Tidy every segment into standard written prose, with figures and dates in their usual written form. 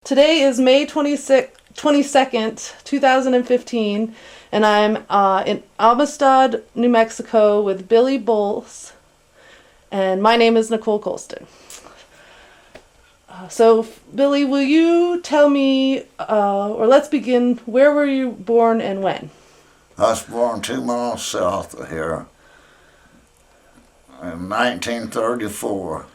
Today is May 22nd, 2015, and I'm in Amistad, New Mexico with Billy Bolz, and my name is Nicole Colston. So, Billy, will you tell me, or let's begin, where were you born and when? I was born 2 miles south of here in 1934.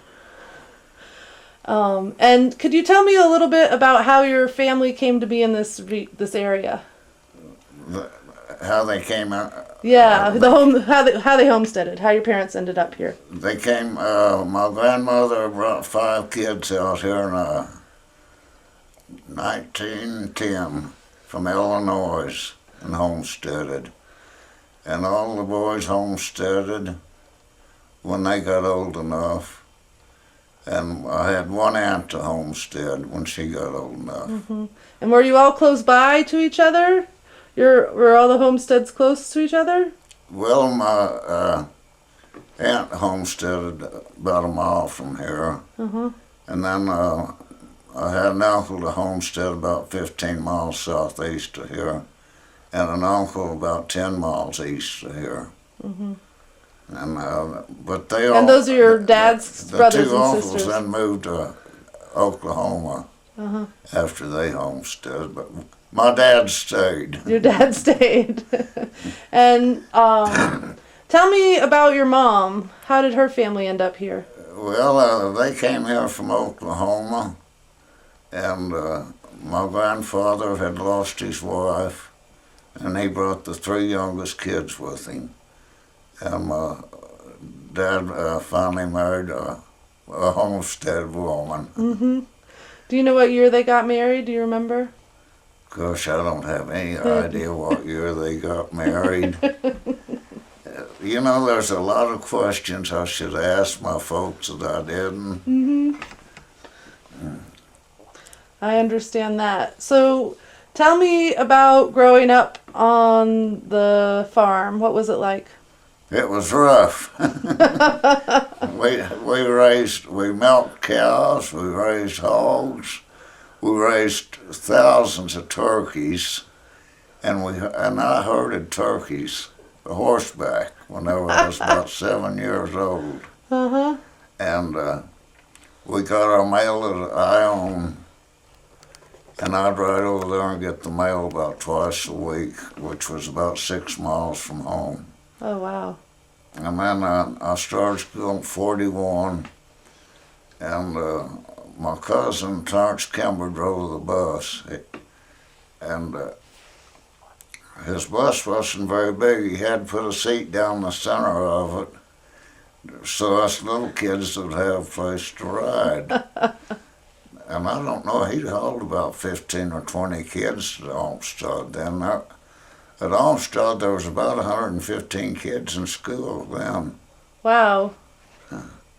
And could you tell me a little bit about how your family came to be in this area? How they came out? Yeah, how they homesteaded, how your parents ended up here. They came, my grandmother brought 5 kids out here in 1910 from Illinois and homesteaded. And all the boys homesteaded when they got old enough. And I had one aunt to homestead when she got old enough. Mm-hmm. And were you all close by to each other? Were all the homesteads close to each other? Well, my aunt homesteaded about a mile from here. Uh-huh. And then I had an uncle to homestead about 15 miles southeast of here, and an uncle about 10 miles east of here. Mm-hmm. And but they all. And those are your dad's brothers and sisters. The 2 uncles sisters. then moved to Oklahoma Uh-huh. after they homesteaded, but my dad stayed. Your dad stayed. And tell me about your mom. How did her family end up here? Well, they came here from Oklahoma, and my grandfather had lost his wife, and he brought the 3 youngest kids with him. And my dad finally married a homestead woman. Mm-hmm. Do you know what year they got married? Do you remember? Gosh, I don't have any idea what year they got married. You know, there's a lot of questions I should ask my folks that I didn't. Mm-hmm. I understand that. So tell me about growing up on the farm. What was it like? It was rough. we milked cows, we raised hogs, we raised thousands of turkeys, and I herded turkeys horseback when I was about 7 years old. Uh-huh. And we got our mail that I owned, and I'd ride over there and get the mail about twice a week, which was about 6 miles from home. Oh, wow. And then I started school in 41, and my cousin Terrence Kimber drove the bus. And his bus wasn't very big. He had to put a seat down the center of it so us little kids would have a place to ride. And I don't know, he'd hauled about 15 or 20 kids to Olmsted then. At Olmsted, there was about 115 kids in school then. Wow.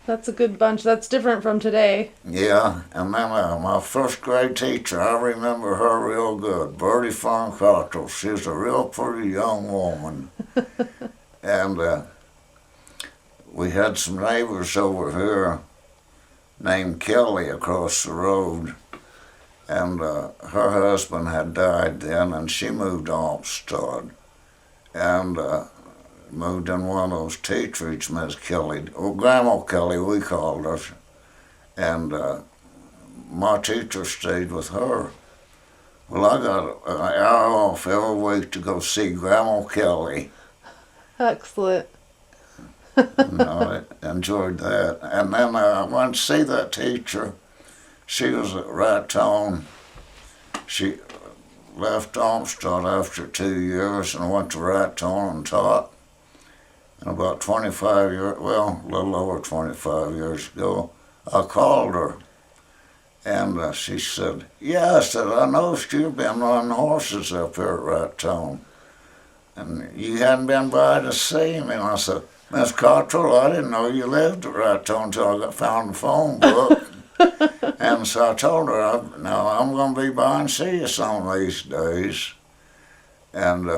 That's a good bunch. That's different from today. Yeah, and then my first grade teacher, I remember her real good, Bertie Farncottrell. She was a real pretty young woman. And we had some neighbors over here named Kelly across the road. And her husband had died then, and she moved to Olmsted, and moved in one of those teachers, Miss Kelly, or Grandma Kelly, we called her. And my teacher stayed with her. Well, I got an hour off every week to go see Grandma Kelly. Excellent. I enjoyed that. And then I went to see that teacher. She was at Raton. She left Olmsted after 2 years and went to Raton and taught. And about 25 years, well, a little over 25 years ago, I called her. And she said, "Yeah," I said, "I noticed you've been running horses up here at Raton. And you hadn't been by to see me." And I said, "Miss Cottrell, I didn't know you lived at Raton until I found the phone book." And so I told her, "Now I'm going to be by and see you some of these days." And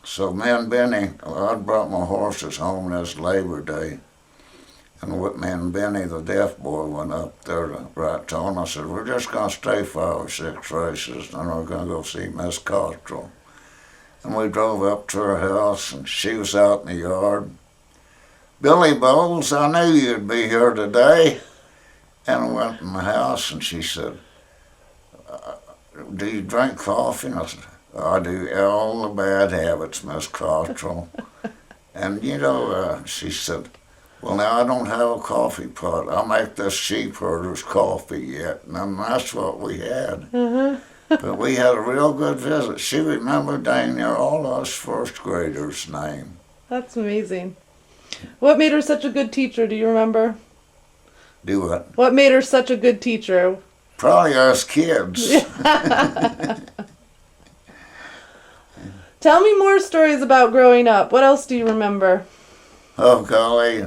so me and Benny, I'd brought my horses home this Labor Day. And Whitman and Benny, the deaf boy, went up there to Right Tone. I said, we're just going to stay 5 or 6 races, and we're going to go see Miss Cottrell. And we drove up to her house, and she was out in the yard. Billy Bolz, I knew you'd be here today. And I went in the house, and she said, do you drink coffee? And I said, I do all the bad habits, Miss Cottrell. And, she said, well, now I don't have a coffee pot. I'll make this sheep herder's coffee yet. And that's what we had. But we had a real good visit. She remembered dang near all us first graders' name. That's amazing. What made her such a good teacher, do you remember? Do what? What made her such a good teacher? Probably us kids. Tell me more stories about growing up. What else do you remember? Oh, golly,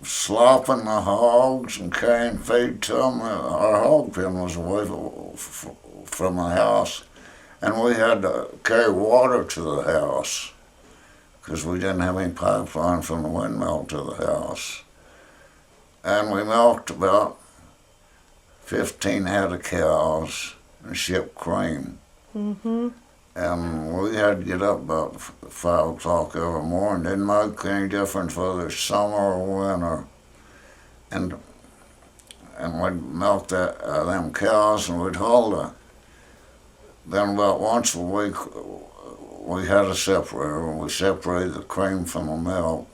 slopping the hogs and carrying feed to them. Our hog pen was away from the house, and we had to carry water to the house because we didn't have any pipeline from the windmill to the house. And we milked about 15 head of cows and shipped cream. And we had to get up about 5 o'clock every morning. Didn't make any difference whether it's summer or winter. And we'd milk them cows, and we'd hold her. Then about once a week, we had a separator, and we separated the cream from the milk.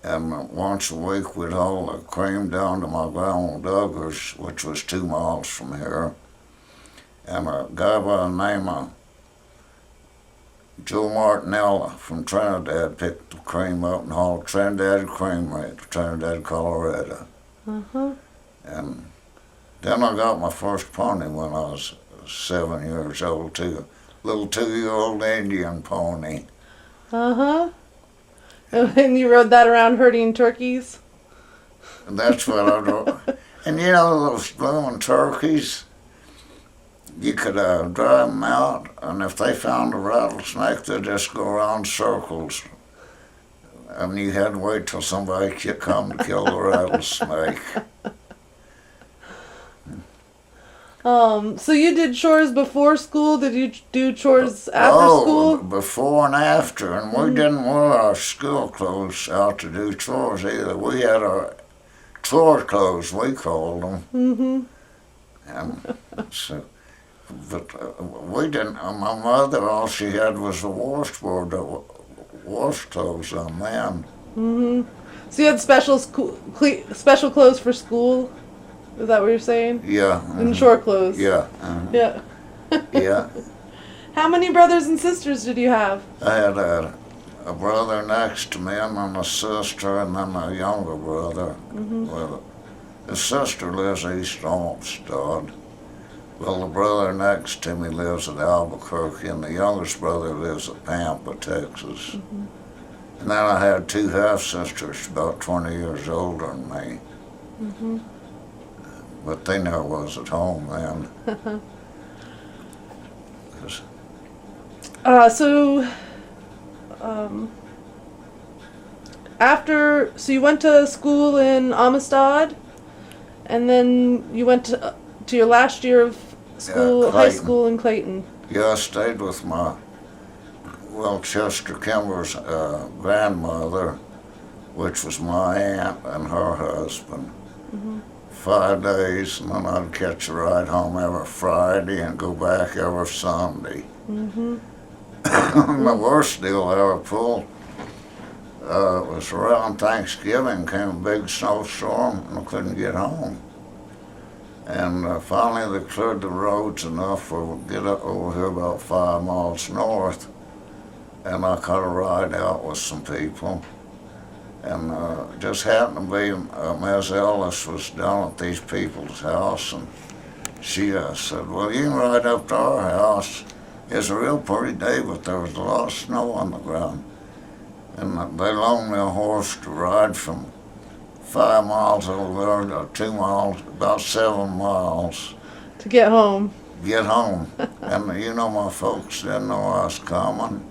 And once a week, we'd haul the cream down to my grandma Douglas, which was 2 miles from here. And a guy by the name of Joe Martinella from Trinidad picked the cream up and hauled Trinidad Creamery to Trinidad, Colorado. And then I got my first pony when I was 7 years old, too. A little 2-year-old Indian pony. And you rode that around herding turkeys? And that's what I do. And those blooming turkeys, you could drive them out, and if they found a rattlesnake, they'd just go around circles. And you had to wait till somebody could come to kill the rattlesnake. So you did chores before school? Did you do chores after school? Before and after. And we didn't wear our school clothes out to do chores either. We had our chore clothes, we called them. And so, but we didn't. My mother, all she had was a washboard to wash clothes on then. So you had special clothes for school? Is that what you're saying? Yeah. And chore clothes? Yeah. Yeah. Yeah. How many brothers and sisters did you have? I had a brother next to me, and then a sister, and then a younger brother. Well, the sister lives east Olmsted. Well, the brother next to me lives at Albuquerque, and the youngest brother lives at Pampa, Texas. And then I had 2 half-sisters about 20 years older than me. But they never was at home then. So you went to school in Amistad, and then you went to your last year of school, high school in Clayton. Yeah, I stayed with Chester Kimber's grandmother, which was my aunt and her husband. 5 days, and then I'd catch a ride home every Friday and go back every Sunday. The worst deal I ever pulled was around Thanksgiving, came a big snowstorm, and I couldn't get home. And finally they cleared the roads enough for we could get up over here about 5 miles north, and I caught a ride out with some people. And just happened to be Miss Ellis was down at these people's house, and she said, well, you can ride up to our house. It's a real pretty day, but there was a lot of snow on the ground. And they loaned me a horse to ride from 5 miles over there to 2 miles, about 7 miles. To get home. Get home. And my folks didn't know I was coming.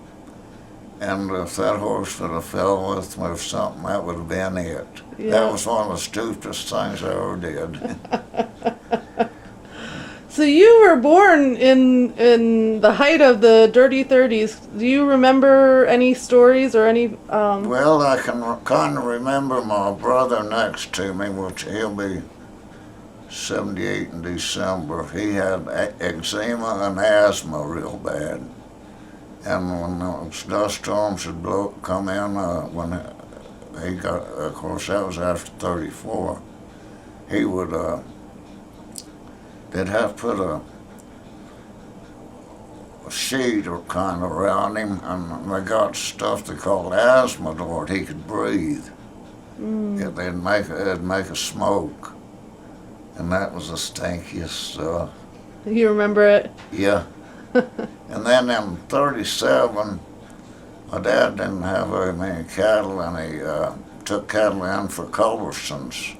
And if that horse would have fell with me or something, that would have been it. Yeah. That was one of the stupidest things I ever did. So you were born in the height of the dirty 30s. Do you remember any stories or any? Well, I can kind of remember my brother next to me, which he'll be 78 in December. He had eczema and asthma real bad. And when those dust storms would come in, when he got, of course, that was after 34, he would, they'd have to put a sheet or kind of around him, and they got stuff they called asthma door. He could breathe. Yeah, they'd make a smoke, and that was the stinkiest stuff. You remember it? Yeah. And then in 37, my dad didn't have very many cattle, and he took cattle in for Culbersons.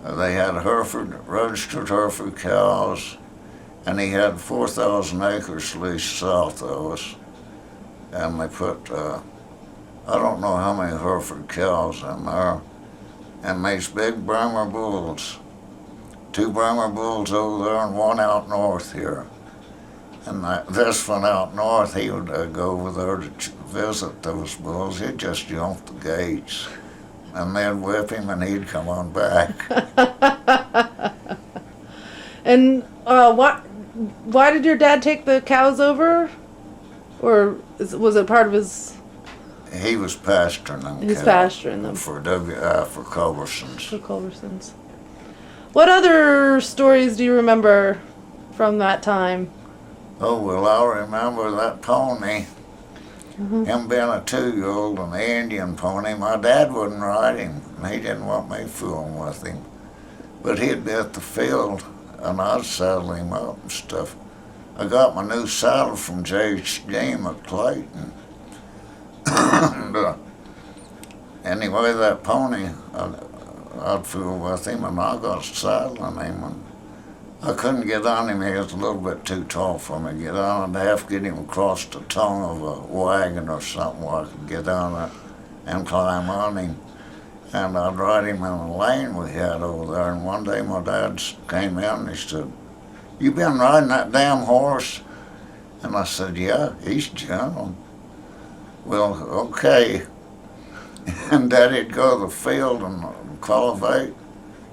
They had registered Hereford cows, and he had 4,000 acres leased south of us. And they put, I don't know how many Hereford cows in there, and these big Bremer bulls. 2 Bremer bulls over there and 1 out north here. And this one out north, he would go over there to visit those bulls. He'd just jump the gates, and they'd whip him, and he'd come on back. And why did your dad take the cows over? Or was it part of his? He was pasturing them. He's pasturing them for Culbersons. For Culbersons. What other stories do you remember from that time? Oh, well, I remember that pony, him being a 2-year-old, an Indian pony. My dad wouldn't ride him, and he didn't want me fooling with him. But he'd be at the field, and I'd saddle him up and stuff. I got my new saddle from J.H. Game at Clayton. And anyway, that pony, I'd fool with him, and I got saddling him, and I couldn't get on him. He was a little bit too tall for me to get on. I'd have to get him across the tongue of a wagon or something where I could get on it and climb on him. And I'd ride him in a lane we had over there. And one day my dad came in and he said, "You been riding that damn horse?" And I said, "Yeah, he's gentle." "Well, okay." And Daddy'd go to the field and cultivate.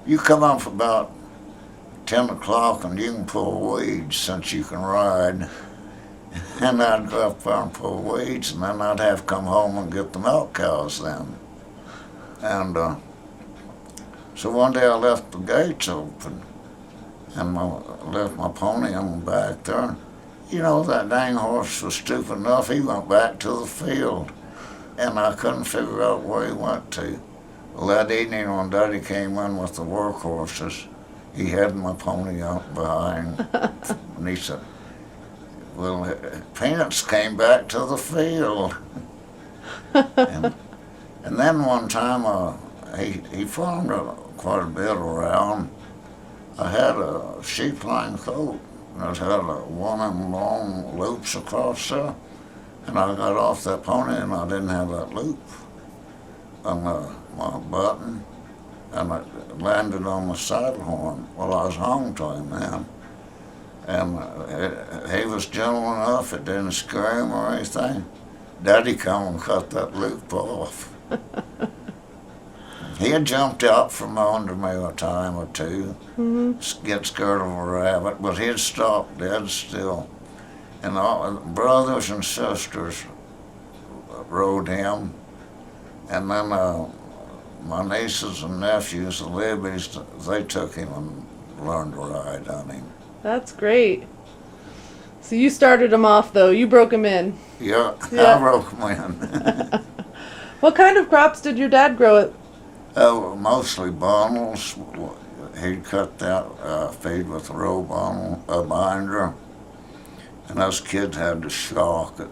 "You come up about 10 o'clock and you can pull weeds since you can ride." And I'd go up there and pull weeds, and then I'd have to come home and get the milk cows then. And so one day I left the gates open, and left my pony on the back there. You know, that dang horse was stupid enough, he went back to the field, and I couldn't figure out where he went to. Well, that evening when Daddy came in with the work horses, he had my pony out behind, and he said, "Well, Peanuts came back to the field." And then one time, he farmed quite a bit around. I had a sheep line coat, and it had one of them long loops across there, and I got off that pony, and I didn't have that loop on my button, and it landed on my saddle horn. Well, I was hung to him then. And he was gentle enough, it didn't scare him or anything. Daddy come and cut that loop off. He had jumped out from under me a time or two, get scared of a rabbit, but he'd stop dead still. And all brothers and sisters rode him, and then my nieces and nephews, the Libbies, they took him and learned to ride on him. That's great. So you started him off, though. You broke him in. Yeah. I broke him in. What kind of crops did your dad grow it? Mostly bundles. He'd cut that feed with a row bundle, a binder, and us kids had to shock it.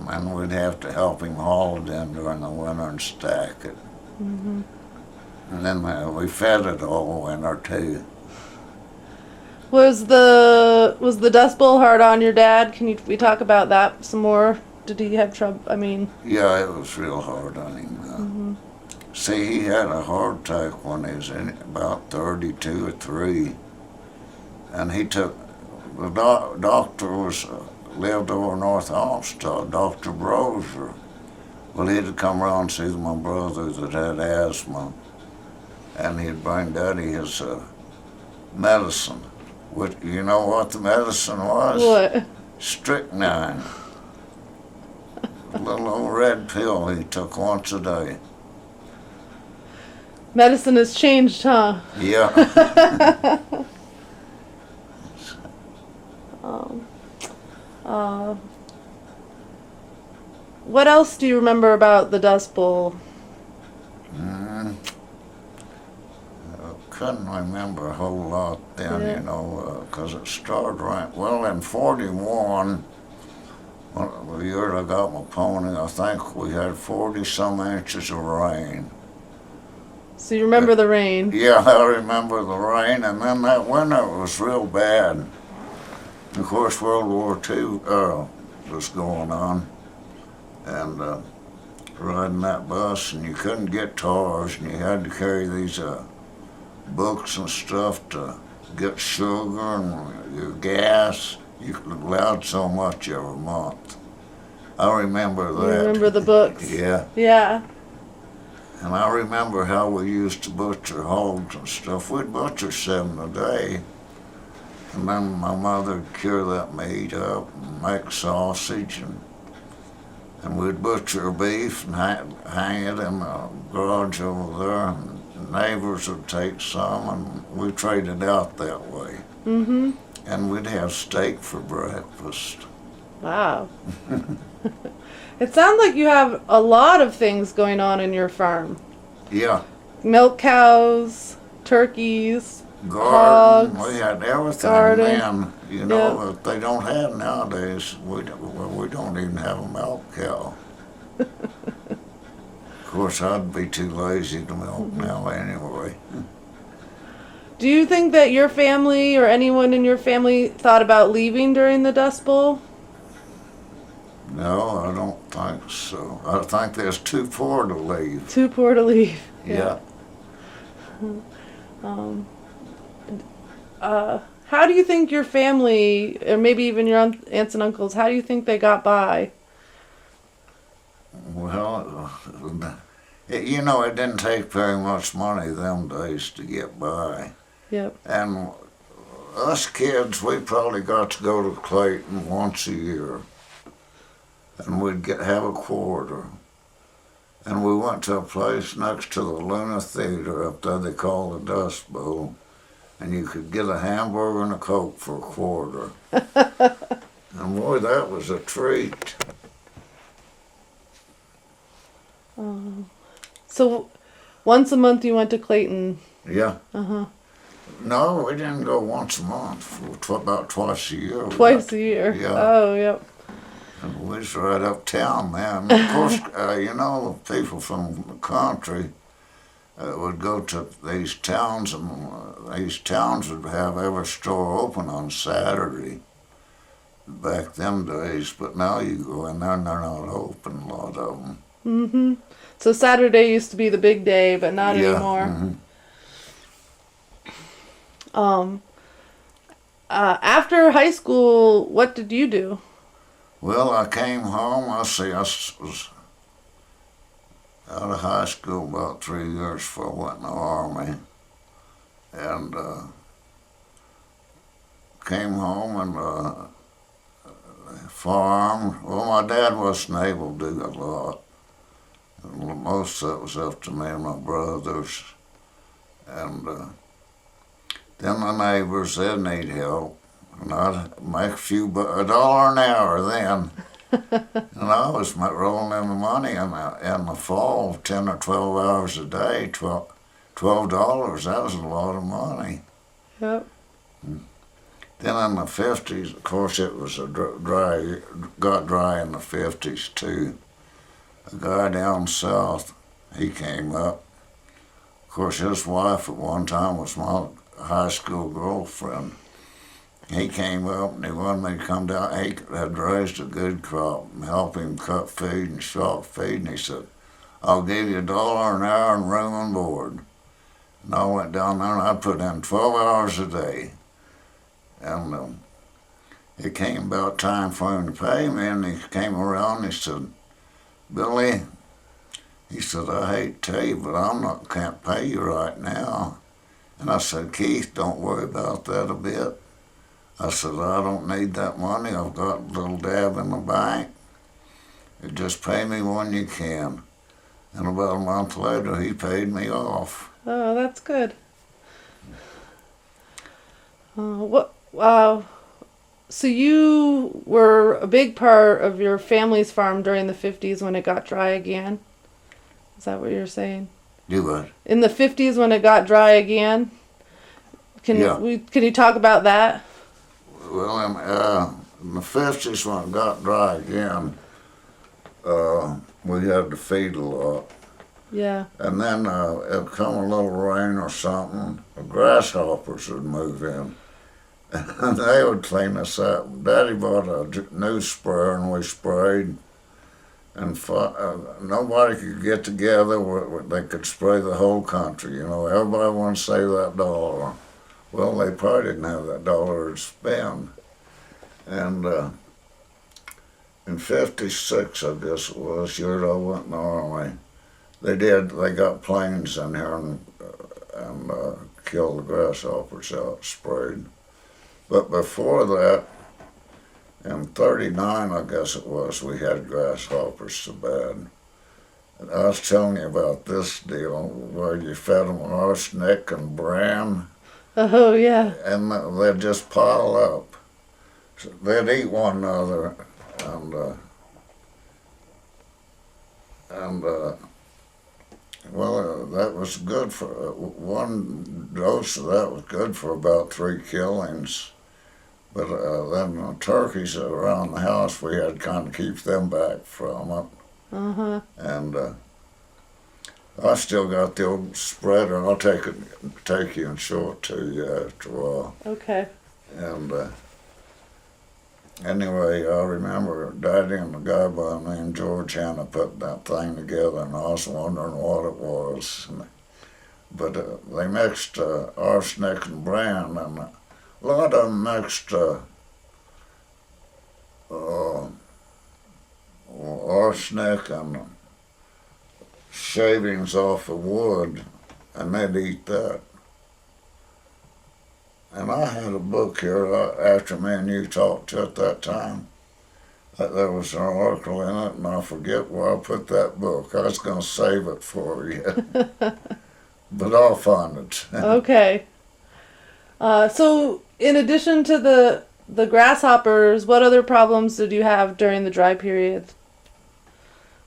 And we'd have to help him haul it in during the winter and stack it. And then we fed it all winter, too. Was the Dust Bowl hard on your dad? Can we talk about that some more? did he have trouble? I mean, Yeah, it was real hard on him. See, he had a heart attack when he was about 32 or 3, and he took, the doctor lived over North Olmsted, Dr. Broser. Well, he'd come around and see my brother that had asthma, and he'd bring Daddy his medicine. You know what the medicine was? what? Strychnine. A little old red pill he took once a day. Medicine has changed, huh? Yeah. What else do you remember about the Dust Bowl? I couldn't remember a whole lot then, Yeah. because it started right, well, in 41, the year I got my pony, I think we had 40-some inches of rain. So you remember the rain? Yeah, I remember the rain, and then that winter was real bad. Of course, World War II was going on, and riding that bus, and you couldn't get tars, and you had to carry these books and stuff to get sugar and your gas. You allowed so much every month. I remember You that. remember the books? Yeah. Yeah. And I remember how we used to butcher hogs and stuff. We'd butcher 7 a day. And then my mother would cure that meat up and make sausage. And we'd butcher beef and hang it in the garage over there. And neighbors would take some, and we traded out that way. Mm-hmm. And we'd have steak for breakfast. Wow. It sounds like you have a lot of things going on in your farm. Yeah. Milk cows, turkeys, Garden, hogs, we had everything garden. then, that they don't have nowadays. We don't even have a milk cow. Of course, I'd be too lazy to milk now anyway. Do you think that your family or anyone in your family thought about leaving during the Dust Bowl? No, I don't think so. I think there's too poor to leave. Too poor to leave. Yeah. How do you think your family, or maybe even your aunts and uncles, how do you think they got by? Well, it didn't take very much money them days to get by. Yep. And us kids, we probably got to go to Clayton once a year. And we'd have a quarter. And we went to a place next to the Luna Theater up there they call the Dust Bowl. And you could get a hamburger and a Coke for a quarter. And boy, that was a treat. So once a month you went to Clayton. Yeah. Uh-huh. No, we didn't go once a month. About twice a year. Twice a year? Yeah. Oh, yep. And we was right uptown then. Of course, the people from the country would go to these towns, and these towns would have every store open on Saturday back them days. But now you go in there and they're not open, a lot of them. Mm-hmm. So Saturday used to be the big day, but not anymore. Mm-hmm. After high school, what did you do? Well, I came home. I was out of high school about 3 years before I went in the Army. And came home and farmed. Well, my dad wasn't able to do a lot. Most of it was up to me and my brothers. And then the neighbors, they'd need help. And I'd make $1 an hour then. And I was rolling in the money in the fall, 10 or 12 hours a day, $12. That was a lot of money. Yep. Then in the 50s, of course, it was got dry in the 50s too. A guy down south, he came up. Of course, his wife at one time was my high school girlfriend. he came up and he wanted me to come down. He had raised a good crop and help him cut feed and stock feed. And he said, I'll give you $1 an hour and room and board. And I went down there and I put in 12 hours a day. And it came about time for him to pay me, and he came around and he said, Billy, he said, I hate to tell you, but can't pay you right now. And I said, Keith, don't worry about that a bit. I said, I don't need that money. I've got a little dab in the bank. You just pay me when you can. And about a month later, he paid me off. Oh, that's good. So you were a big part of your family's farm during the 50s when it got dry again? Is that what you're saying? Do what? In the 50s when it got dry again? Can you talk about that? Well, in the 50s when it got dry again, we had to feed a lot. Yeah. And then it'd come a little rain or something, the grasshoppers would move in. And they would clean us up. Daddy bought a new sprayer and we sprayed. And nobody could get together where they could spray the whole country. You know, everybody wanted to save that $1. Well, they probably didn't have that $1 to spend. And in 56, I guess it was, year I went in the Army, they got planes in here and killed the grasshoppers out, sprayed. But before that, in 39, I guess it was, we had grasshoppers so bad. And I was telling you about this deal where you fed them arsenic and bran. Oh, yeah. And they'd just pile up. So they'd eat one another, well, that was good for, one dose of that was good for about 3 killings. But then the turkeys around the house, we had to kind of keep them back from it. Uh-huh. And I still got the old spreader. I'll take you and show it to you after a while. Okay. And anyway, I remember Daddy and the guy by the name George Hanna put that thing together, and I was wondering what it was. But they mixed arsenic and bran, and a lot of them mixed arsenic and shavings off of wood, and they'd eat that. And I had a book here after me and you talked at that time. There was an article in it, and I forget where I put that book. I was going to save it for you, but I'll find it. Okay. So, in addition to the grasshoppers, what other problems did you have during the dry period?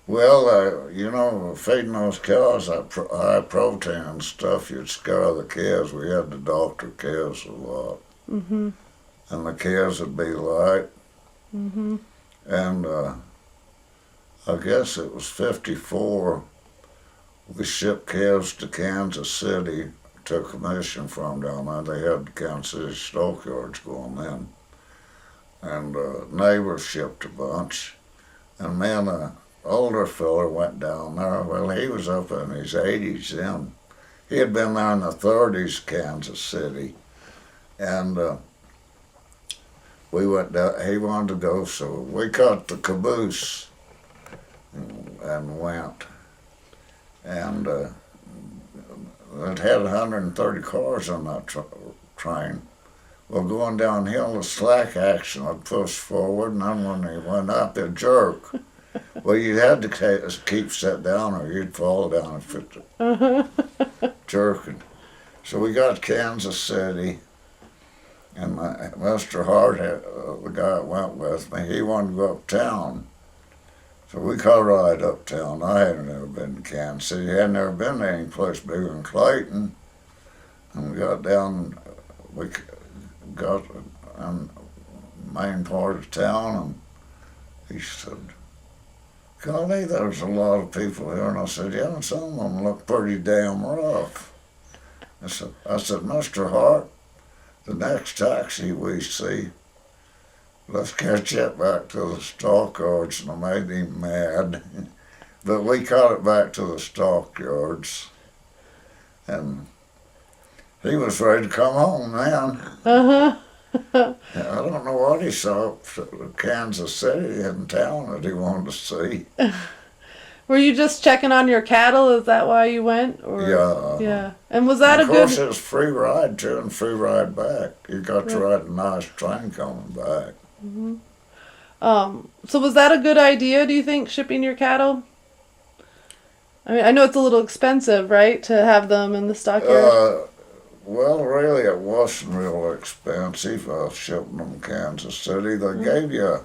Well, you know, feeding those cows high protein stuff, you'd scare the calves. We had to doctor calves a lot. Mm-hmm. And the calves would be light. Mm-hmm. And I guess it was 54, we shipped calves to Kansas City, took a commission from down there. They had the Kansas City stockyards going in. And neighbors shipped a bunch. And then older fella went down there. Well, he was up in his 80s then. He had been there in the 30s, Kansas City. And we went down, he wanted to go, so we caught the caboose and went. And it had 130 cars on that train. Well, going downhill, the slack action would push forward, and then when they went up, it'd jerk. Well, you had to keep set down or you'd fall down if it jerking. So we got to Kansas City, and Mr. Hart, the guy that went with me, he wanted to go uptown. So we got a ride uptown. I hadn't ever been to Kansas City. I had never been to any place bigger than Clayton. And we got down, we got in the main part of town, and he said, Golly, there's a lot of people here. And I said, yeah, and some of them look pretty damn rough. I said, Mr. Hart, the next taxi we see, let's catch it back to the stockyards, and I made him mad. But we caught it back to the stockyards, and he was ready to come home then. Uh-huh. I don't know what he saw at Kansas City in town that he wanted to see. Were you just checking on your cattle? Is that why you went? Or? Yeah. Yeah. And was that Of a good... course, it was free ride to and free ride back. You got to ride a nice train coming back. Mm-hmm. So was that a good idea, do you think, shipping your cattle? I mean, I know it's a little expensive, right, to have them in the stockyard? Well, really, it wasn't real expensive shipping them to Kansas City. They gave you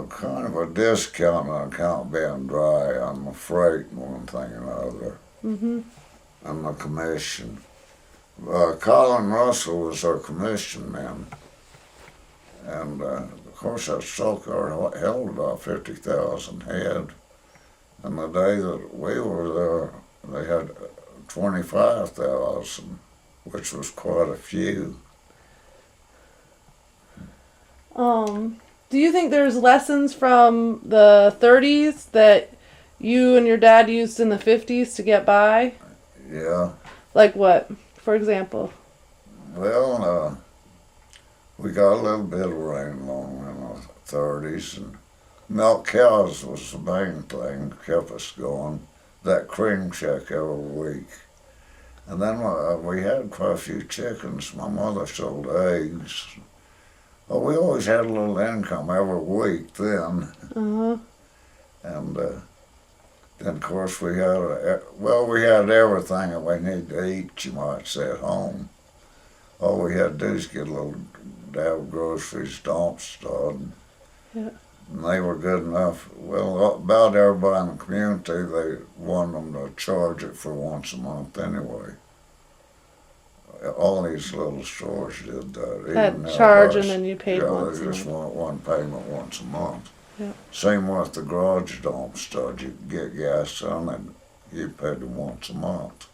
kind of a discount on account being dry on the freight and one thing and another, Mm-hmm. and the commission. Colin Russell was our commission man, and of course that stockyard held about 50,000 head. And the day that we were there, they had 25,000, which was quite a few. Do you think there's lessons from the 30s that you and your dad used in the 50s to get by? Yeah. Like what, for example? Well, we got a little bit of rain along in the 30s, and milk cows was the main thing, kept us going. That cream check every week. And then we had quite a few chickens. My mother sold eggs. Well, we always had a little income every week then. Uh-huh. And then, of course, we had everything that we need to eat, you might say, at home. All we had to do is get a little dab groceries, dumpster. Yeah. And they were good enough. Well, about everybody in the community, they wanted them to charge it for once a month anyway. All these little stores did that. That charge and then you paid once a they just month. want one payment once a month. Yeah. Same with the garage dumpster. You could get gas on and you paid them once a month.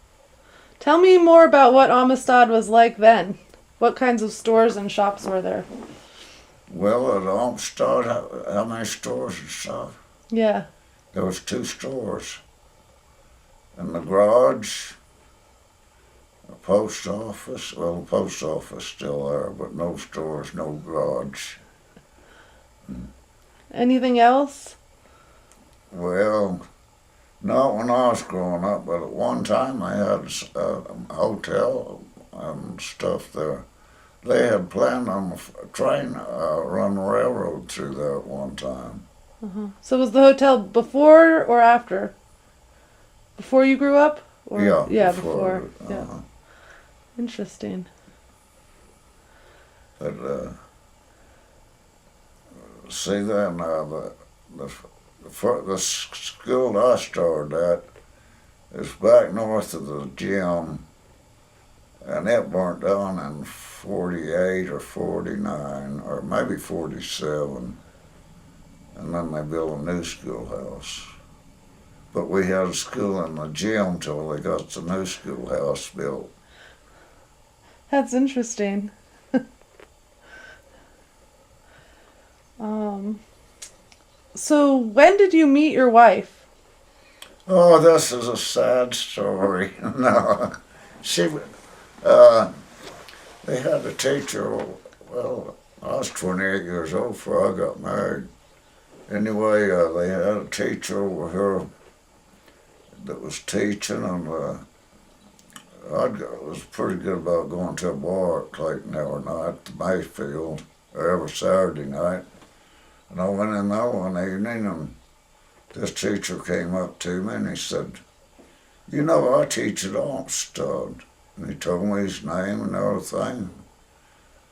Tell me more about what Amistad was like then. What kinds of stores and shops were there? Well, at Amistad, how many stores and stuff? Yeah. There was 2 stores. In the garage, a post office. Well, the post office still there, but no stores, no garage. Anything else? Well, not when I was growing up, but at one time they had a hotel and stuff there. They had planned on a train run railroad through there at one time. Uh-huh. So was the hotel before or after? Before you grew up? Or? Yeah, Yeah, before. before. Yeah. Interesting. But see then, the school I started at is back north of the gym, and it burnt down in 48 or 49, or maybe 47, and then they built a new schoolhouse. But we had a school in the gym till they got the new schoolhouse built. That's interesting. So when did you meet your wife? Oh, this is a sad story. No, they had a teacher. Well, I was 28 years old before I got married. Anyway, they had a teacher over here that was teaching, and I was pretty good about going to a bar at Clayton every night, the Mayfield, or every Saturday night. And I went in there one evening, and this teacher came up to me and he said, "You know, I teach at Amistad." And he told me his name and everything.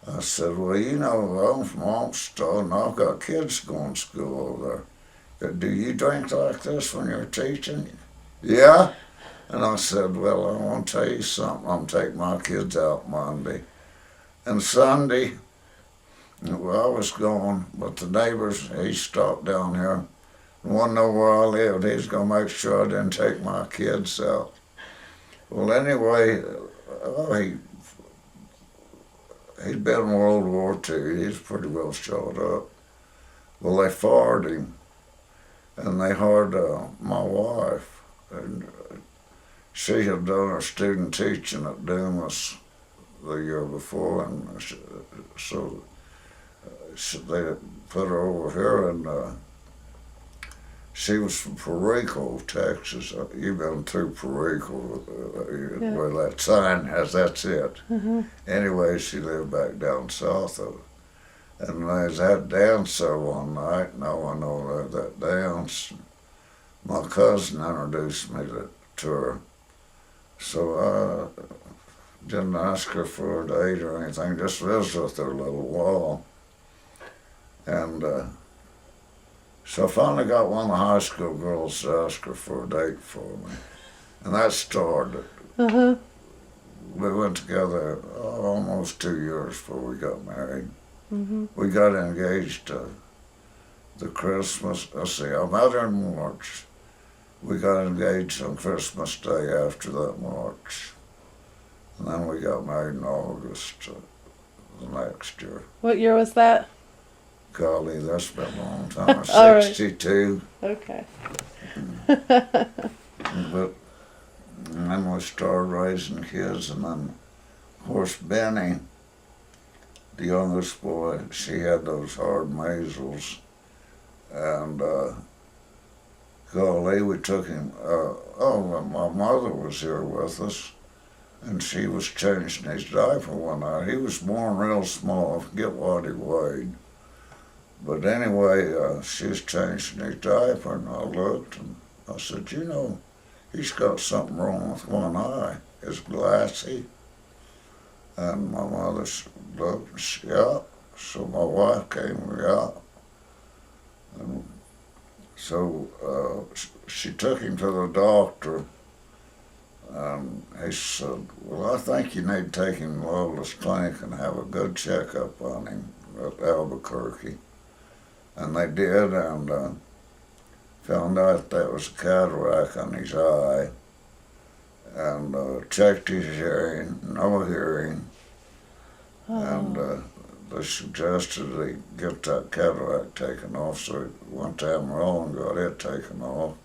I said, "Well, you know, I'm from Amistad and I've got kids going to school over there. Do you drink like this when you're teaching?" "Yeah." And I said, "Well, I want to tell you something. I'm taking my kids out Monday. And Sunday, well, I was gone, but the neighbors, he stopped down here and wanted to know where I lived. He was going to make sure I didn't take my kids out." Well, anyway, he he'd been in World War II. He was pretty well shot up. Well, they fired him, and they hired my wife, and she had done her student teaching at Dumas the year before, and so they put her over here, and she was from Perico, Texas. You've been through Perico, where that sign has, that's it. Anyway, she lived back down south of it. And I was at dance there one night, and I went over that dance. My cousin introduced me to her. So I didn't ask her for a date or anything, just visit with her a little while. And so I finally got one of the high school girls to ask her for a date for me. And that started. We went together almost 2 years before we got married. We got engaged the Christmas, let's see, I met her in March. We got engaged on Christmas Day after that March. And then we got married in August the next year. What year was that? Golly, that's been a long time. All right. 62. Okay. But and then we started raising kids, and then, of course, Benny, the youngest boy, she had those hard measles, and golly, we took him. My mother was here with us, and she was changing his diaper one night. He was born real small. I forget what he weighed. But anyway, she was changing his diaper, and I looked, and I said, you know, he's got something wrong with one eye. It's glassy. And my mother looked, and she, yeah. So my wife came, yeah. And so she took him to the doctor, and he said, well, I think you need to take him to Loveless Clinic and have a good checkup on him at Albuquerque. And they did, and found out that was a cataract on his eye, and checked his hearing, no hearing, and they suggested they get that cataract taken off, so he went to Amarillo and got it taken off.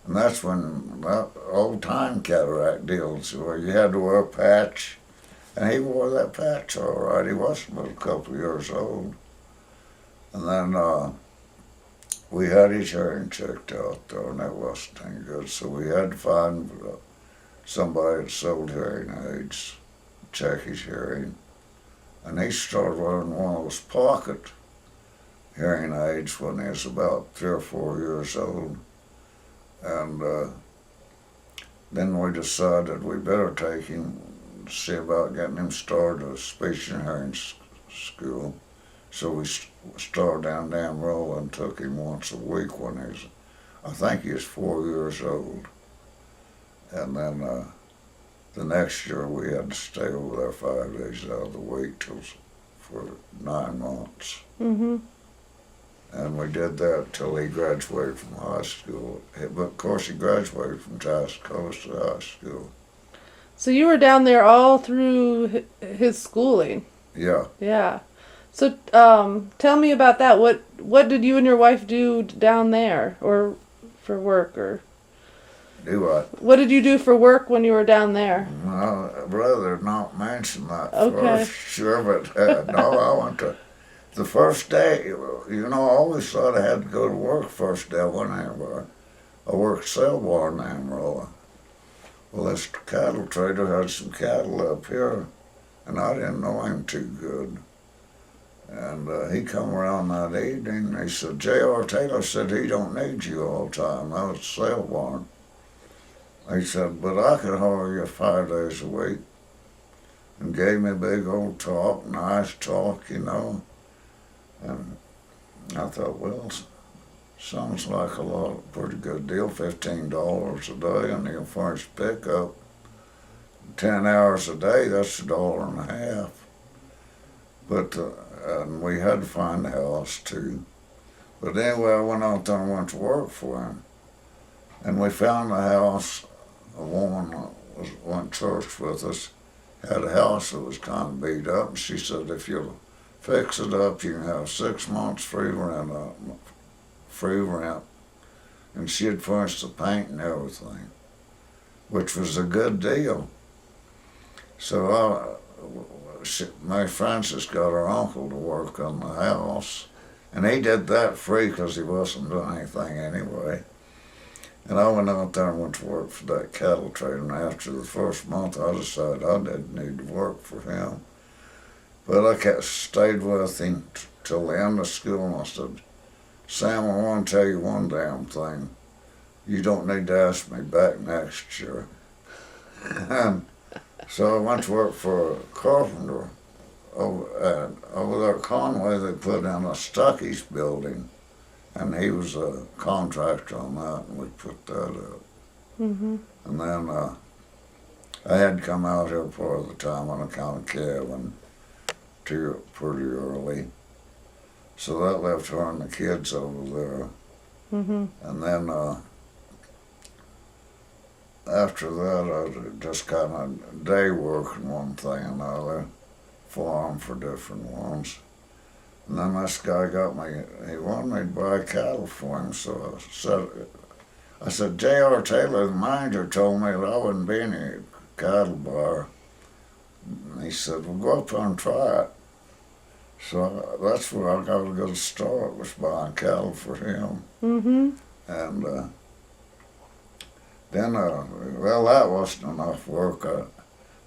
And that's when that old-time cataract deals, where you had to wear a patch, and he wore that patch all right. He wasn't but a couple of years old. And then we had his hearing checked out, though, and that wasn't any good. So we had to find somebody that sold hearing aids, check his hearing. And he started wearing one of those pocket hearing aids when he was about 3 or 4 years old. And then we decided we better take him, see about getting him started at speech and hearing school. So we started down Amarillo and took him once a week when he was, I think he was 4 years old. And then the next year we had to stay over there 5 days out of the week for 9 months. And we did that till he graduated from high school. But of course he graduated from Tascosa High School. So you were down there all through his schooling? Yeah. Yeah. So tell me about that. What did you and your wife do down there, or for work, or? Do what? What did you do for work when you were down there? Well, I'd rather not mention that Okay. first, sure, but no, I went to, the first day, you know, I always thought I had to go to work first day I went anywhere. I worked sale barn in Amarillo. Well, this cattle trader had some cattle up here, and I didn't know him too good. And he come around that evening, and he said, J.R. Taylor said he don't need you all the time. That was a sale barn. He said, but I could hire you 5 days a week. And gave me a big old talk, nice talk, you know. And I thought, well, sounds like a lot, pretty good deal, $15 a day, and he'll furnish pickup. 10 hours a day, that's $1.50. But and we had to find a house too. But anyway, I went out there and went to work for him. And we found a house, a woman went to church with us, had a house that was kind of beat up, and she said, if you'll fix it up, you can have 6 months free rent, and she had furnished the paint and everything, which was a good deal. So Mary Frances got her uncle to work on the house, and he did that free because he wasn't doing anything anyway. And I went out there and went to work for that cattle trader, and after the first month I decided I didn't need to work for him. But I stayed with him till the end of school, and I said, Sam, I want to tell you one damn thing. You don't need to ask me back next year. And so I went to work for a carpenter over there at Conway. They put in a Stuckey's building, and he was a contractor on that, and we put that up. Mm-hmm. And then I had come out here part of the time on account of Kevin pretty early. So that left her and the kids over there. Mm-hmm. And then after that, I just kind of day working one thing and another, farm for different ones. And then this guy he wanted me to buy cattle for him, so I said, J.R. Taylor, the manager, told me that I wouldn't be any cattle buyer. And he said, well, go up there and try it. So that's where I got a good start, was buying cattle for him. Mm-hmm. And then, well, that wasn't enough work.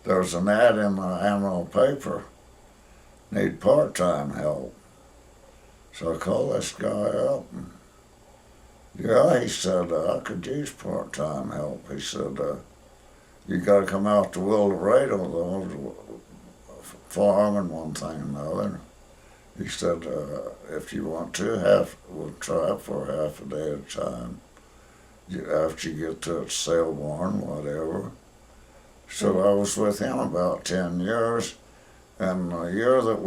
There was an ad in the Antelope paper, need part-time help. So I called this guy up, and yeah, he said, I could use part-time help. He said, you got to come out to Wildorado, though, farming one thing and another. He said, if you want to, we'll try for half a day at a time. After you get to sale barn, whatever. So I was with him about 10 years. And the year that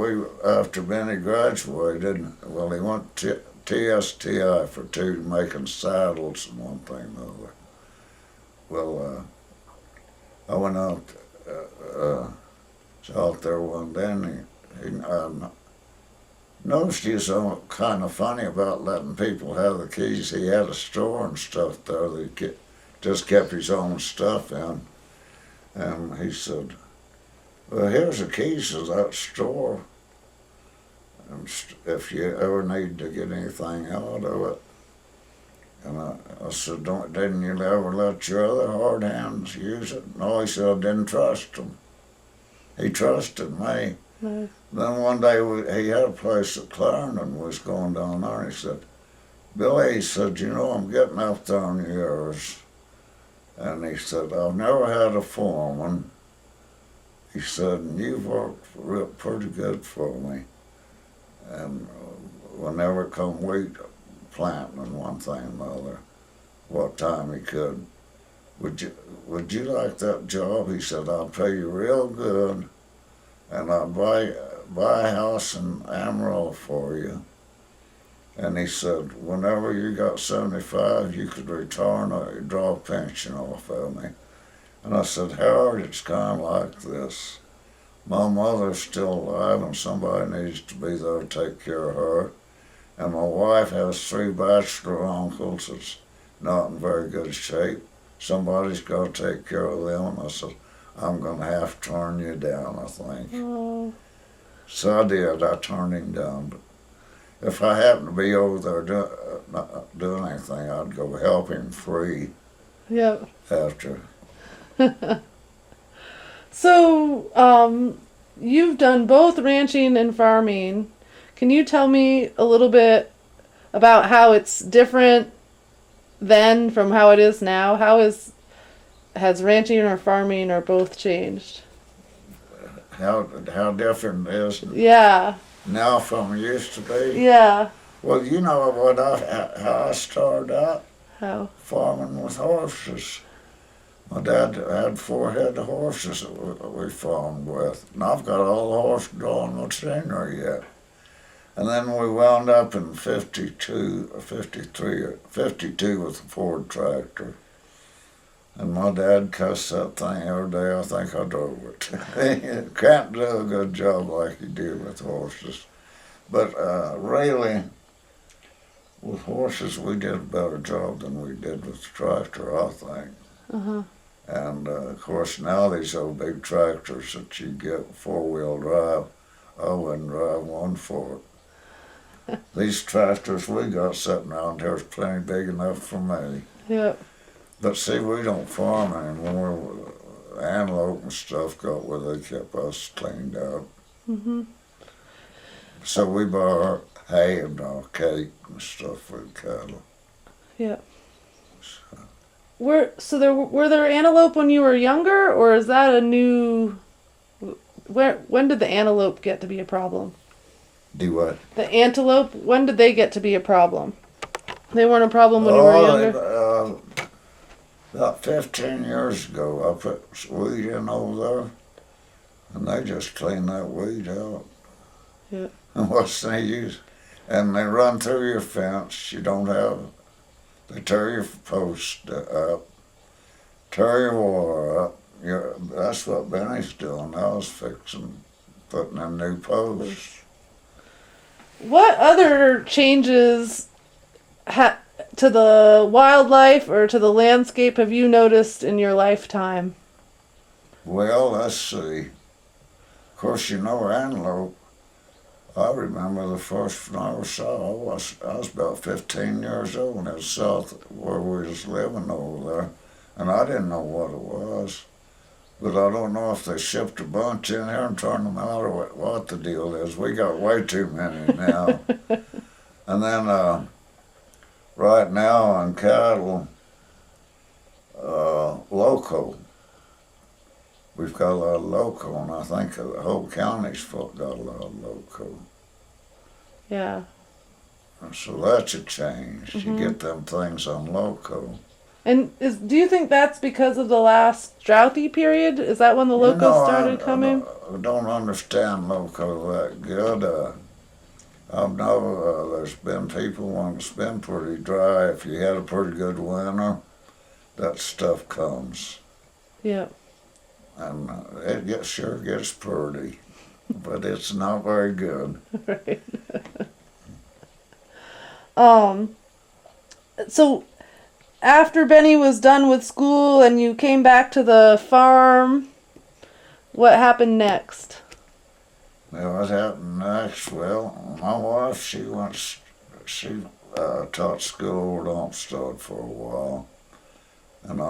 after Benny graduated, well, he went to TSTI for 2, making saddles and one thing and another. Well, I went out there one day, and I noticed he was kind of funny about letting people have the keys. He had a store and stuff there that he just kept his own stuff in. And he said, well, here's the keys to that store, and if you ever need to get anything out of it. And I said, didn't you ever let your other hard hands use it? No, he said, I didn't trust them. He trusted me. Nice. Then one day he had a place at Clarendon, was going down there, and he said, Billy, he said, I'm getting up there in years. And he said, I've never had a foreman. He said, and you've worked pretty good for me. And whenever it come wheat planting and one thing and another, what time he could, would you like that job? He said, I'll pay you real good, and I'll buy a house in Amarillo for you. And he said, whenever you got 75, you could return or draw a pension off of me. And I said, Howard, it's kind of like this. My mother's still alive, and somebody needs to be there to take care of her. And my wife has 3 bachelor uncles that's not in very good shape. Somebody's got to take care of them. And I said, I'm going to have to turn you down, I think. Oh. So I did. I turned him down. But if I happened to be over there not doing anything, I'd go help him free. Yep. After. So, you've done both ranching and farming. Can you tell me a little bit about how it's different then from how it is now? Has ranching or farming or both changed? How different it is Yeah. now from it used to be? Yeah. Well, you know how I started out? How? Farming with horses. My dad had 4 head of horses that we farmed with, and I've got all the horse-drawn machinery yet. And then we wound up in 52 or 53, 52 with a Ford tractor. And my dad cussed that thing every day. I think I drove it. He can't do a good job like he did with horses. But really, with horses, we did a better job than we did with the tractor, I think. Uh-huh. And of course, now these old big tractors that you get four-wheel drive, I wouldn't drive one for it. These tractors we got sitting around here is plenty big enough for me. Yep. But see, we don't farm anymore. Antelope and stuff got where they kept us cleaned up. Mm-hmm. So we buy our hay and our cake and stuff for the cattle. Yep. Were there antelope when you were younger, or is that a new? When did the antelope get to be a problem? Do what? The antelope. When did they get to be a problem? They weren't a problem when you were younger. About 15 years ago, I put weed in over there, and they just clean that weed out. Yeah. And what's the use? And they run through your fence. You don't have. They tear your post up, tear your wire up. That's what Benny's doing. I was putting in new posts. What other changes to the wildlife or to the landscape have you noticed in your lifetime? Well, let's see. Of course, antelope. I remember the first one I ever saw. I was about 15 years old, and it was south where we was living over there, and I didn't know what it was. But I don't know if they shipped a bunch in here and turned them out or what the deal is. We got way too many now. And then right now on cattle, loco. We've got a lot of loco, and I think the whole county's got a lot of loco. Yeah. So that's a change. Mm-hmm. You get them things on loco. And do you think that's because of the last droughty period? Is that when the locos started coming? I don't understand loco that good. I know there's been people when it's been pretty dry. If you had a pretty good winter, that stuff comes. Yeah. And it sure gets pretty, but it's not very good. Right. So after Benny was done with school and you came back to the farm, what happened next? Well, what happened next? Well, my wife, she taught school at Olmsted for a while, and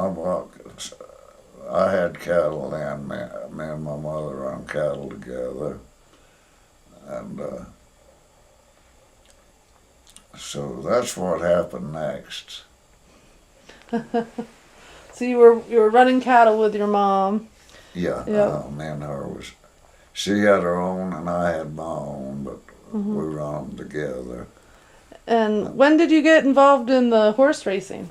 I had cattle then. Me and my mother run cattle together, and so that's what happened next. So you were running cattle with your mom. Yeah, Yep. me and her was. She had her own and I had my own, but Mm-hmm. we run them together. And when did you get involved in the horse racing?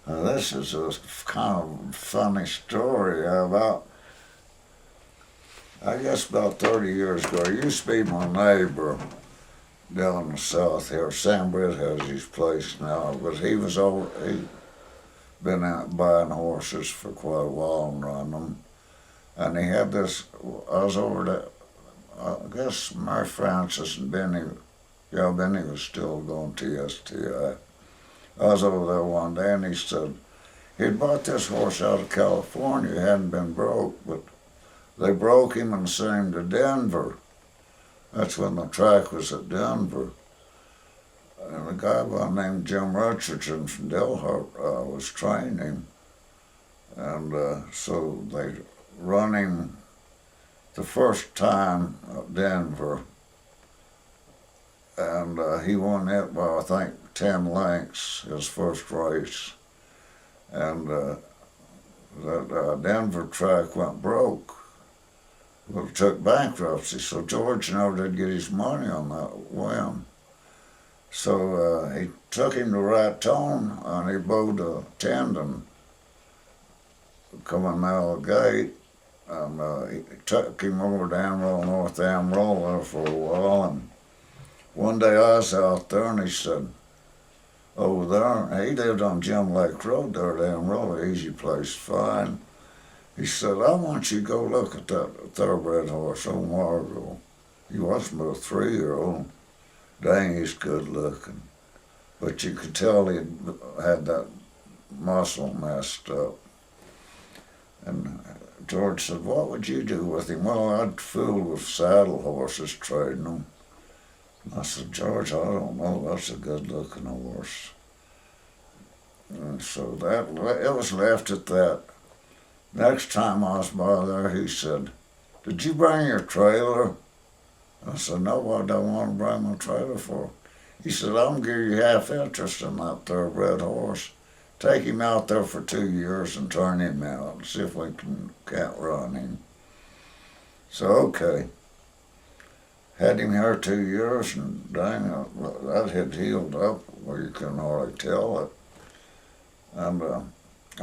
This is a kind of funny story about. I guess about 30 years ago, I used to be my neighbor down in the south here. Sam Britt has his place now, but he'd been out buying horses for quite a while and running them. And he had this, I was over there, I guess Mary Francis and Benny, Benny was still going TSTI. I was over there one day and he said, he'd bought this horse out of California, he hadn't been broke, but they broke him and sent him to Denver. That's when the track was at Denver. And a guy by the name of Jim Richardson from OOHRP was training him. And so they run him the first time at Denver. And he won it by, I think, 10 lengths, his first race. And that Denver track went broke. Well, it took bankruptcy, so George never did get his money on that whim. So he took him to Raton and he bowed a tendon coming out of the gate. And he took him over to Amarillo, North Amarillo there for a while. And one day I was out there and he said, over there. He lived on Jim Lake Road there, damn really easy place to find. He said, I want you to go look at that thoroughbred horse, old Margot. He was about a 3-year-old. Dang, he's good looking. But you could tell he had that muscle messed up. And George said, what would you do with him? Well, I'd fool with saddle horses, trading them. And I said, George, I don't know, that's a good looking horse. And so it was left at that. Next time I was by there, he said, did you bring your trailer? I said, no, I don't want to bring my trailer for. He said, I'm going to give you half interest in that thoroughbred horse. Take him out there for 2 years and turn him out and see if we can't run him. So, okay. Had him here 2 years, and dang, that had healed up where you couldn't hardly tell it. And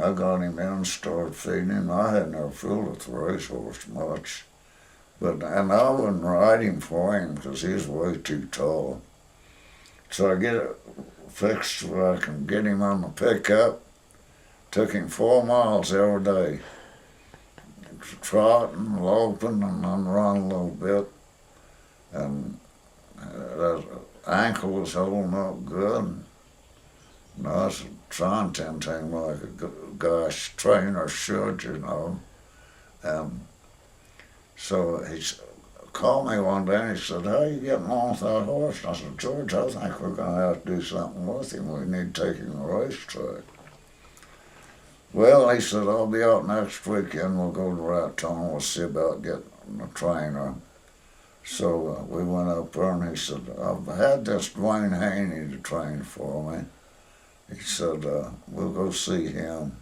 I got him in and started feeding him. I had never fooled with the racehorse much. And I wouldn't ride him for him because he was way too tall. So I get it fixed where I can get him on the pickup. Took him 4 miles every day. Trotting, loping, and then run a little bit. And that ankle was holding up good. And I was trying to tend to him like a guy's trainer should, you know. And so he called me one day and he said, how you getting on with that horse? And I said, George, I think we're going to have to do something with him. We need to take him to the racetrack. Well, he said, I'll be out next weekend. We'll go to Raton. We'll see about getting a trainer. So we went up there and he said, I've had this Dwayne Haney to train for me. He said, we'll go see him.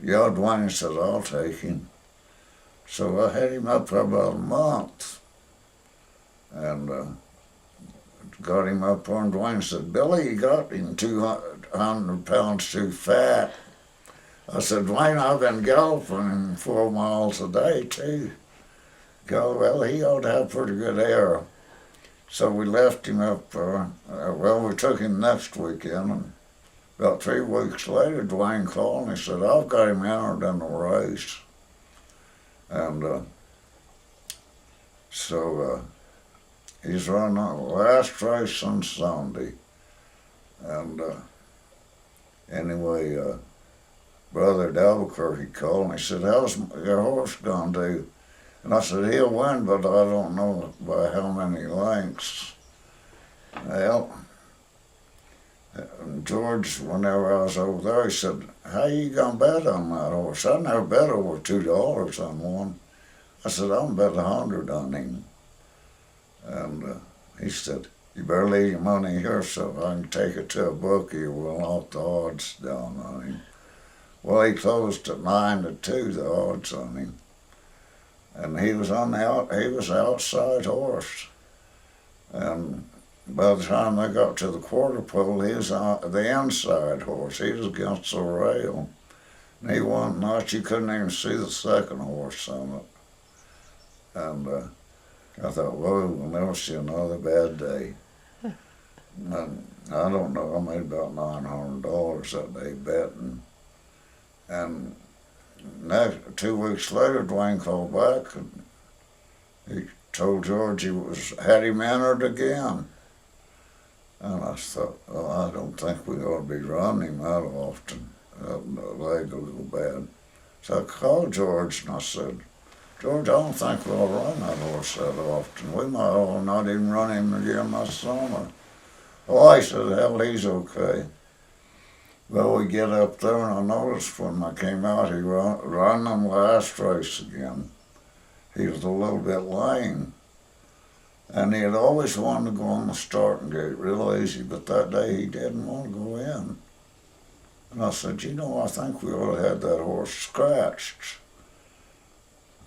Yeah, Dwayne said, I'll take him. So I had him up for about a month. And got him up there, and Dwayne said, Billy, you got him 200 pounds too fat. I said, Dwayne, I've been galloping him 4 miles a day, too. Well, he ought to have pretty good air. So we left him up there. We took him next weekend, and about 3 weeks later, Dwayne called and he said, I've got him entered in the race. And so he's running the last race on Sunday. And anyway, Brother Albuquerque called and he said, how's your horse gonna do? And I said, he'll win, but I don't know by how many lengths. Well, and George, whenever I was over there, he said, how you gonna bet on that horse? I never bet over $2 on one. I said, I'm bet 100 on him. And he said, you better leave your money here so I can take it to a bookie or we'll knock the odds down on him. Well, he closed at 9-2, the odds on him. And he was outside horse. And by the time they got to the quarter pole, he was on the inside horse. He was against the rail. And he won not. You couldn't even see the second horse on it. And I thought, whoa, we'll never see another bad day. And I don't know, I made about $900 that day betting. And 2 weeks later, Dwayne called back and he told George had him entered again. And I thought, well, I don't think we ought to be running him that often. The leg will go bad. So I called George and I said, George, I don't think we'll run that horse that often. We might all not even run him again this summer. Oh, I said, hell, he's okay. Well, we get up there and I noticed when I came out, he ran them last race again. He was a little bit lame. And he had always wanted to go on the starting gate real easy, but that day he didn't want to go in. And I said, you know, I think we ought to have that horse scratched.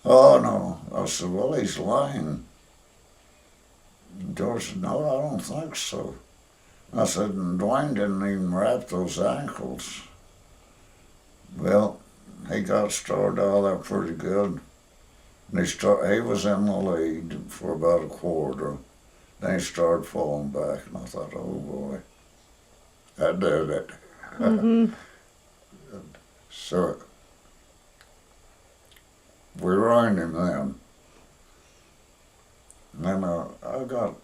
Oh, no. I said, well, he's lame. And George said, no, I don't think so. I said, and Dwayne didn't even wrap those ankles. Well, he got started out there pretty good. And he was in the lead for about a quarter. Then he started falling back, and I thought, oh boy. I did it. Mm-hmm. So we reined him then. And then I got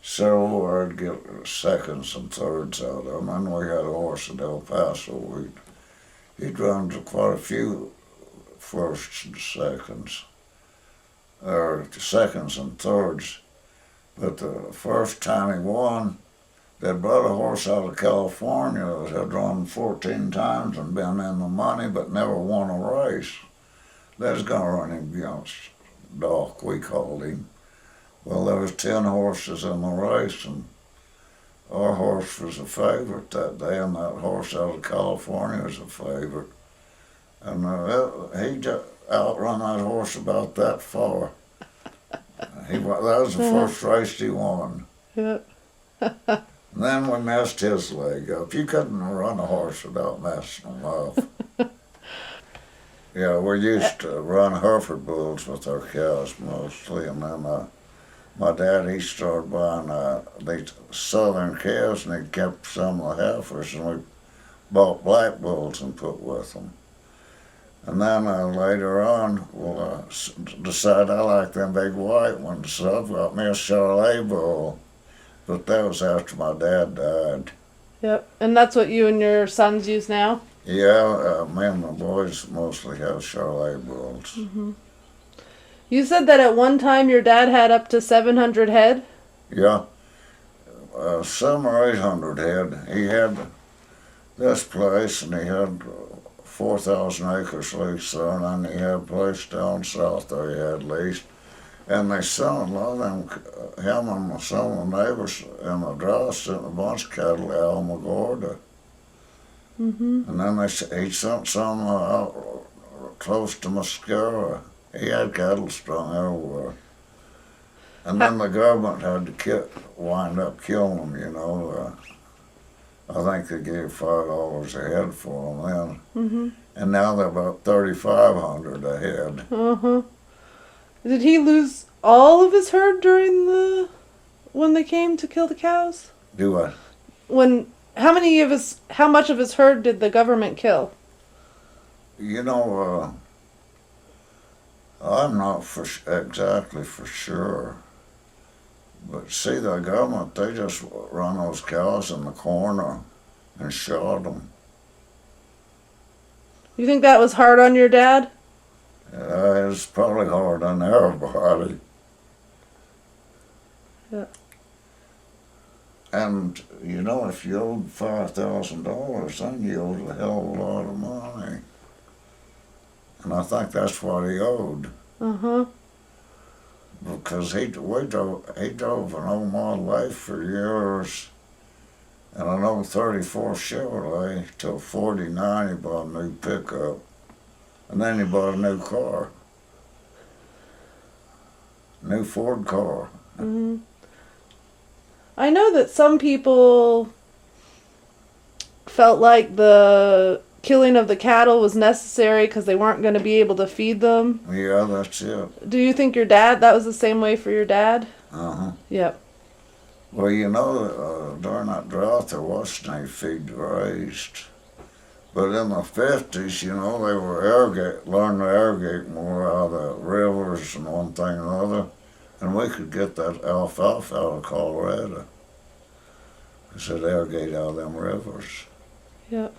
several where I'd get seconds and thirds out of him. And we had a horse at El Paso. He'd run to quite a few firsts and seconds, or seconds and thirds. But the first time he won, they brought a horse out of California that had run 14 times and been in the money but never won a race. They was going to run him against Doc, we called him. Well, there was 10 horses in the race, and our horse was a favorite that day, and that horse out of California was a favorite. And he just outrun that horse about that far. That was the first race he won. Yep. And then we messed his leg up. You couldn't run a horse without messing him up. Yeah, we used to run Hereford bulls with our cows mostly, and then my dad, he started buying these southern cows, and he kept some of the heifers, and we bought black bulls and put with them. And then later on, we'll decide I like them big white ones, so I've got me a Charolais bull. But that was after my dad died. Yep. And that's what you and your sons use now? Yeah, me and my boys mostly have Charolais bulls. Mm-hmm. You said that at one time your dad had up to 700 head? Yeah, 700 or 800 head. He had this place, and he had 4,000 acres leased there, and then he had a place down south there he had leased. And they sent a lot of them, him and some of the neighbors in the Drought sent a bunch of cattle to Alamogordo. Mm-hmm. And then he sent some out close to Mascara. He had cattle strung everywhere. And then the government had to wind up killing them, you know. I think they gave $5 a head for them then. Mm-hmm. And now they're about 3,500 a head. Uh-huh. Did he lose all of his herd when they came to kill the cows? Do I? How much of his herd did the government kill? You know, I'm not exactly for sure. But see, the government, they just run those cows in the corner and shot them. You think that was hard on your dad? It's probably hard on everybody. Yeah. And, you know, if you owed $5,000, then you owed a hell of a lot of money. And I think that's what he owed. Uh-huh. Because he drove an old Model A for years, and an old 34 Chevrolet till 49. He bought a new pickup, and then he bought a new car, new Ford car. Mm-hmm. I know that some people felt like the killing of the cattle was necessary because they weren't going to be able to feed them. Yeah, that's it. Do you think that was the same way for your dad? Uh-huh. Yep. Well, you know, during that drought, there wasn't any feed raised. But in the 50s, you know, they were learning to irrigate more out of the rivers and one thing and another. And we could get that alfalfa out of Colorado. Because they'd irrigate out of them rivers. Yep.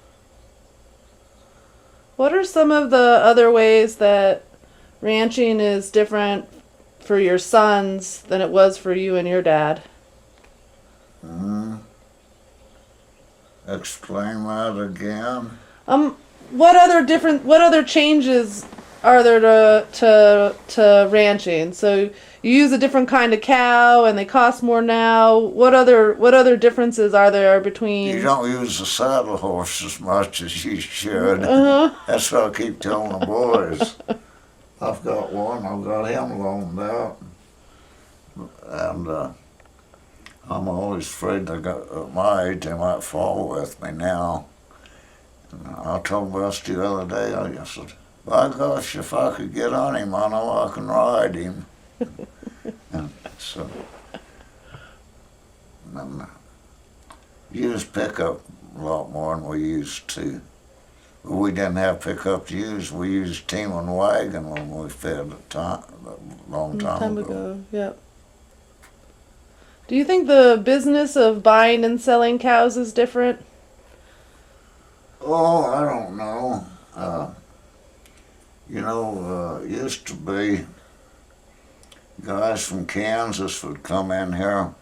What are some of the other ways that ranching is different for your sons than it was for you and your dad? Explain that again. What other changes are there to ranching? So you use a different kind of cow and they cost more now. What other differences are there between? You don't use the saddle horse as much as you should. Uh-huh. That's what I keep telling the boys. I've got one. I've got him loaned out, and I'm always afraid at my age they might fall with me now. And I told Rusty the other day, I said, by gosh, if I could get on him, I know I can ride him. And so, used pickup a lot more than we used to. But we didn't have pickup to use. We used team and wagon when we fed a long time ago. Yep. Do you think the business of buying and selling cows is different? Oh, I don't know. Used to be guys from Kansas would come in here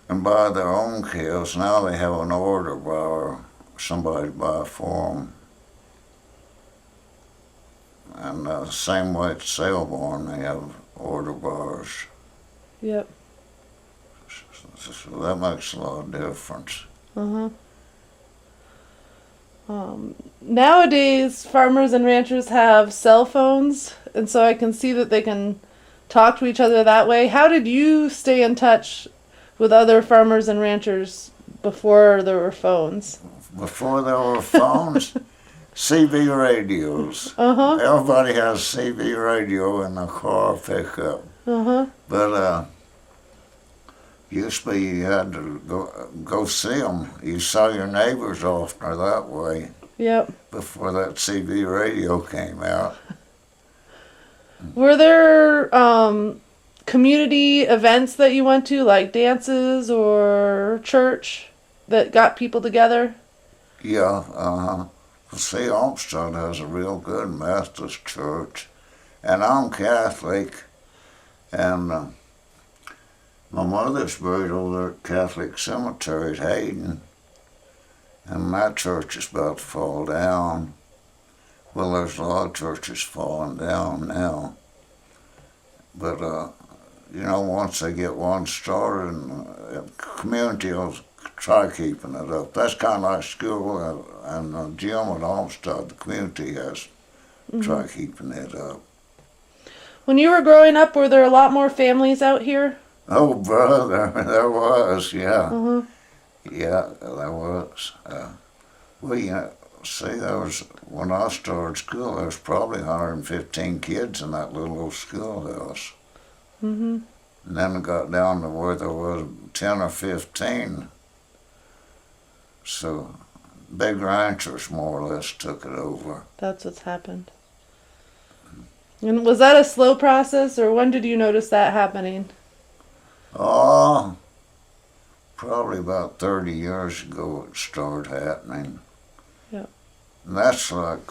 and buy their own cows. Now they have an order by somebody to buy for them. And same way at Selborne, they have order bars. Yep. So that makes a lot of difference. Uh-huh. Nowadays, farmers and ranchers have cell phones, and so I can see that they can talk to each other that way. How did you stay in touch with other farmers and ranchers before there were phones? Before there were phones, CB radios. Uh-huh. Everybody has CB radio in the car pickup. Uh-huh. But used to be you had to go see them. You saw your neighbors oftener that way. Yep. Before that CB radio came out. Were there community events that you went to, like dances or church, that got people together? Yeah, See, Olmsted has a real good Methodist church, and I'm Catholic, and my mother's buried over there at Catholic Cemetery at Hayden, and that church is about to fall down. Well, there's a lot of churches falling down now, but once they get one started, the community will try keeping it up. That's kind of like school and the gym at Olmsted. The community has to try keeping it up. When you were growing up, were there a lot more families out here? Oh, brother, there was, yeah. Uh-huh. Yeah, there was. There was, when I started school, there was probably 115 kids in that little old schoolhouse. Mm-hmm. And then it got down to where there was 10 or 15. So big ranchers more or less took it over. That's what's happened. And was that a slow process, or when did you notice that happening? Oh, probably about 30 years ago it started happening. Yep. And that's like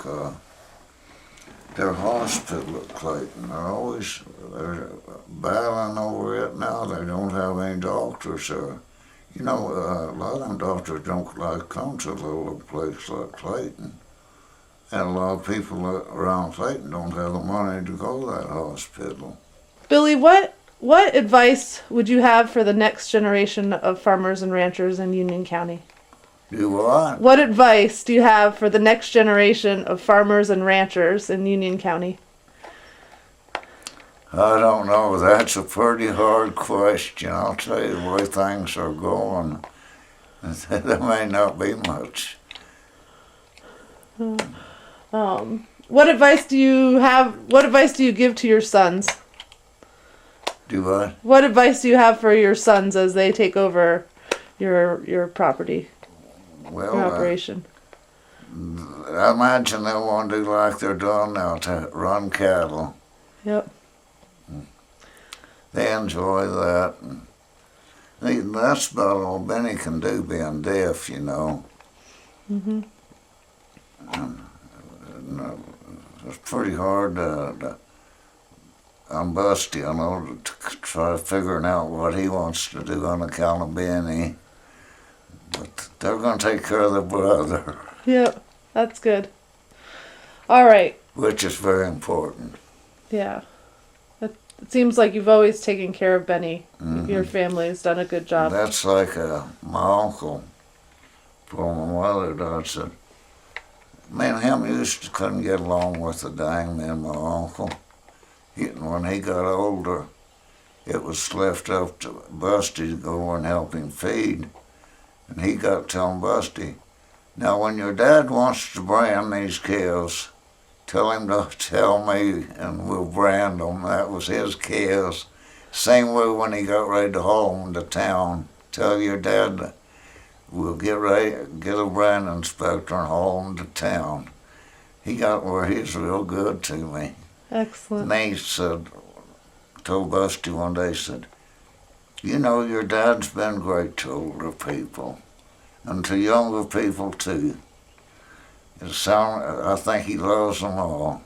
their hospital at Clayton. They're battling over it now. They don't have any doctors there. A lot of them doctors don't like to come to a little place like Clayton. And a lot of people around Clayton don't have the money to go to that hospital. Billy, what advice would you have for the next generation of farmers and ranchers in Union County? Do what? What advice do you have for the next generation of farmers and ranchers in Union County? I don't know. That's a pretty hard question. I'll tell you the way things are going. There may not be much. What advice do you have? What advice do you give to your sons? Do what? What advice do you have for your sons as they take over your property, Well, your operation? I imagine they'll want to do like they're doing now, to run cattle. Yep. They enjoy that. That's about all Benny can do, being deaf, Mm-hmm. It's pretty hard on Busty, to try figuring out what he wants to do on account of Benny. But they're going to take care of their brother. Yep. That's good. All right. Which is very important. Yeah. It seems like you've always taken care of Benny. Mm-hmm. Your family's done a good job. That's like my uncle, before my mother died, said, me and him couldn't get along with the dang, me and my uncle. When he got older, it was left up to Busty to go and help him feed. And he got telling Busty, now when your dad wants to brand these cows, tell him to tell me and we'll brand them. That was his cows. Same way when he got ready to haul them to town, tell your dad that we'll get a brand inspector and haul him to town. He got where he's real good to me. Excellent. And he said, told Busty one day, he said, you know, your dad's been great to older people and to younger people too. I think he loves them all.